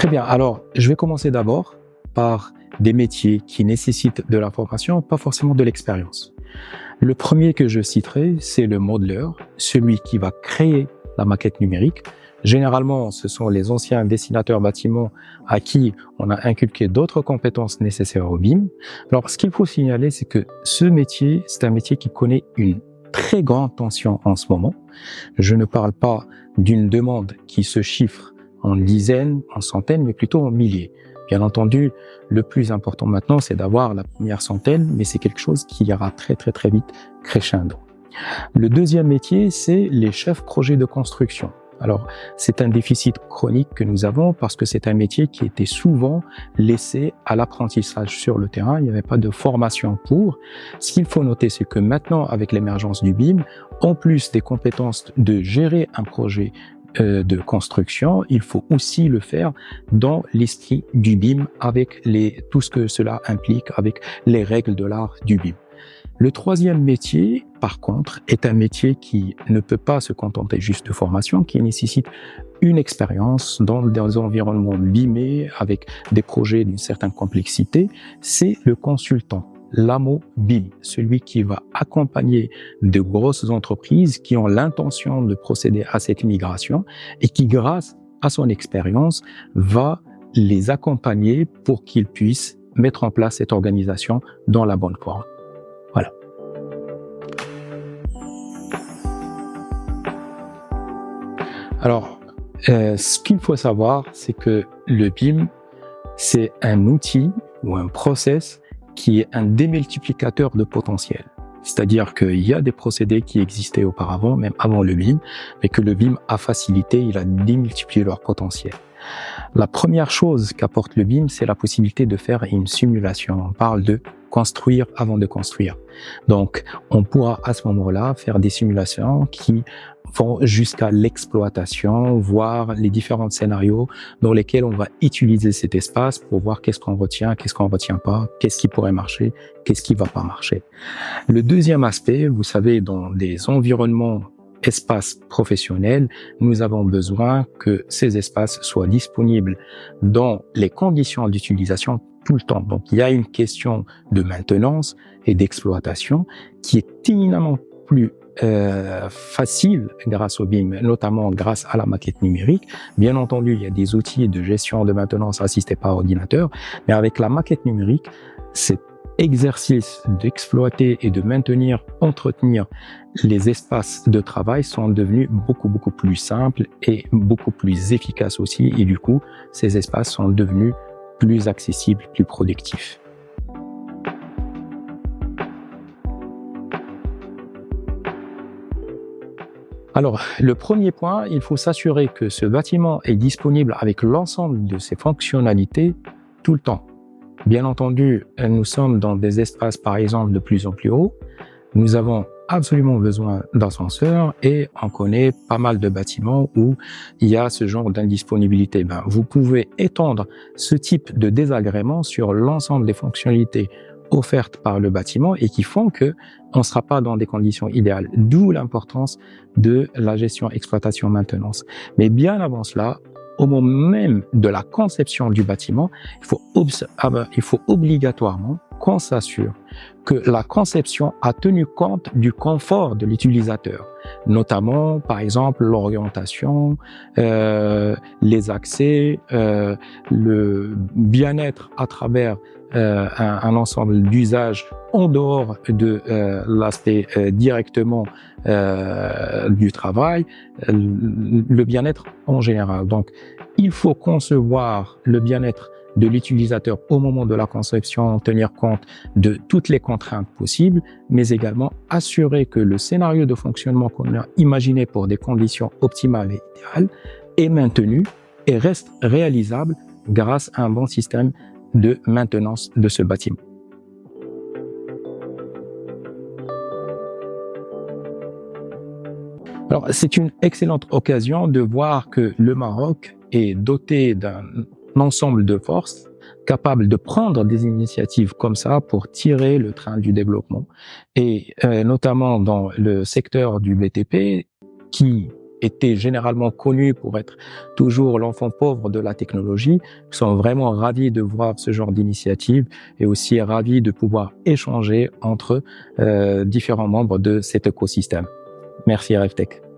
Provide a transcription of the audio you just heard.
bien. Alors, je vais commencer d'abord par des métiers qui nécessitent de la formation, pas forcément de l'expérience. Le premier que je citerai, c'est le modeler, celui qui va créer la maquette numérique. Généralement, ce sont les anciens dessinateurs bâtiments à qui on a inculqué d'autres compétences nécessaires au BIM. Alors, ce qu'il faut signaler, c'est que ce métier, c'est un métier qui connaît une très grande tension en ce moment. Je ne parle pas d'une demande qui se chiffre en dizaines, en centaines, mais plutôt en milliers. Bien entendu, le plus important maintenant, c'est d'avoir la première centaine, mais c'est quelque chose qui ira très vite crescendo. Le deuxième métier, c'est les chefs projets de construction. Alors, c'est un déficit chronique que nous avons parce que c'est un métier qui était souvent laissé à l'apprentissage sur le terrain. Il n'y avait pas de formation pour. Ce qu'il faut noter, c'est que maintenant, avec l'émergence du BIM, en plus des compétences de gérer un projet de construction, il faut aussi le faire dans l'esprit du BIM avec tout ce que cela implique, avec les règles de l'art du BIM. Le troisième métier, par contre, est un métier qui ne peut pas se contenter juste de formation, qui nécessite une expérience dans des environnements BIMés avec des projets d'une certaine complexité. C'est le consultant, l'AMO BIM, celui qui va accompagner de grosses entreprises qui ont l'intention de procéder à cette migration et qui, grâce à son expérience, va les accompagner pour qu'ils puissent mettre en place cette organisation dans la bonne forme. Voilà. Alors, ce qu'il faut savoir, c'est que le BIM, c'est un outil ou un process qui est un démultiplicateur de potentiel. C'est-à-dire qu'il y a des procédés qui existaient auparavant, même avant le BIM, mais que le BIM a facilité, il a démultiplié leur potentiel. La première chose qu'apporte le BIM, c'est la possibilité de faire une simulation. On parle de construire avant de construire. Donc, on pourra à ce moment-là faire des simulations qui vont jusqu'à l'exploitation, voir les différents scénarios dans lesquels on va utiliser cet espace pour voir qu'est-ce qu'on retient pas, qu'est-ce qui pourrait marcher, qu'est-ce qui va pas marcher. Le deuxième aspect, vous savez, dans des environnements espaces professionnels, nous avons besoin que ces espaces soient disponibles dans les conditions d'utilisation tout le temps. Donc, il y a une question de maintenance et d'exploitation qui est éminemment plus facile grâce au BIM, notamment grâce à la maquette numérique. Bien entendu, il y a des outils de gestion de maintenance assistés par ordinateur, mais avec la maquette numérique, cet exercice d'exploiter et de maintenir, entretenir les espaces de travail sont devenus beaucoup plus simples et beaucoup plus efficaces aussi. Et du coup, ces espaces sont devenus plus accessibles, plus productifs. Alors, le premier point, il faut s'assurer que ce bâtiment est disponible avec l'ensemble de ses fonctionnalités tout le temps. Bien entendu, nous sommes dans des espaces, par exemple, de plus en plus hauts. Nous avons absolument besoin d'ascenseurs et on connaît pas mal de bâtiments où il y a ce genre d'indisponibilité. Vous pouvez étendre ce type de désagrément sur l'ensemble des fonctionnalités offertes par le bâtiment et qui font que on ne sera pas dans des conditions idéales. D'où l'importance de la gestion, exploitation, maintenance. Mais bien avant cela, au moment même de la conception du bâtiment, il faut obligatoirement qu'on s'assure que la conception a tenu compte du confort de l'utilisateur, notamment, par exemple, l'orientation, les accès, le bien-être à travers un ensemble d'usages en dehors de l'aspect directement du travail, le bien-être en général. Donc, il faut concevoir le bien-être de l'utilisateur au moment de la conception, tenir compte de toutes les contraintes possibles, mais également assurer que le scénario de fonctionnement qu'on a imaginé pour des conditions optimales et idéales est maintenu et reste réalisable grâce à un bon système de maintenance de ce bâtiment. Alors, c'est une excellente occasion de voir que le Maroc est doté d'un ensemble de forces capables de prendre des initiatives comme ça pour tirer le train du développement. Et notamment dans le secteur du BTP, qui était généralement connu pour être toujours l'enfant pauvre de la technologie, sont vraiment ravis de voir ce genre d'initiative et aussi ravis de pouvoir échanger entre différents membres de cet écosystème. Merci RFTech.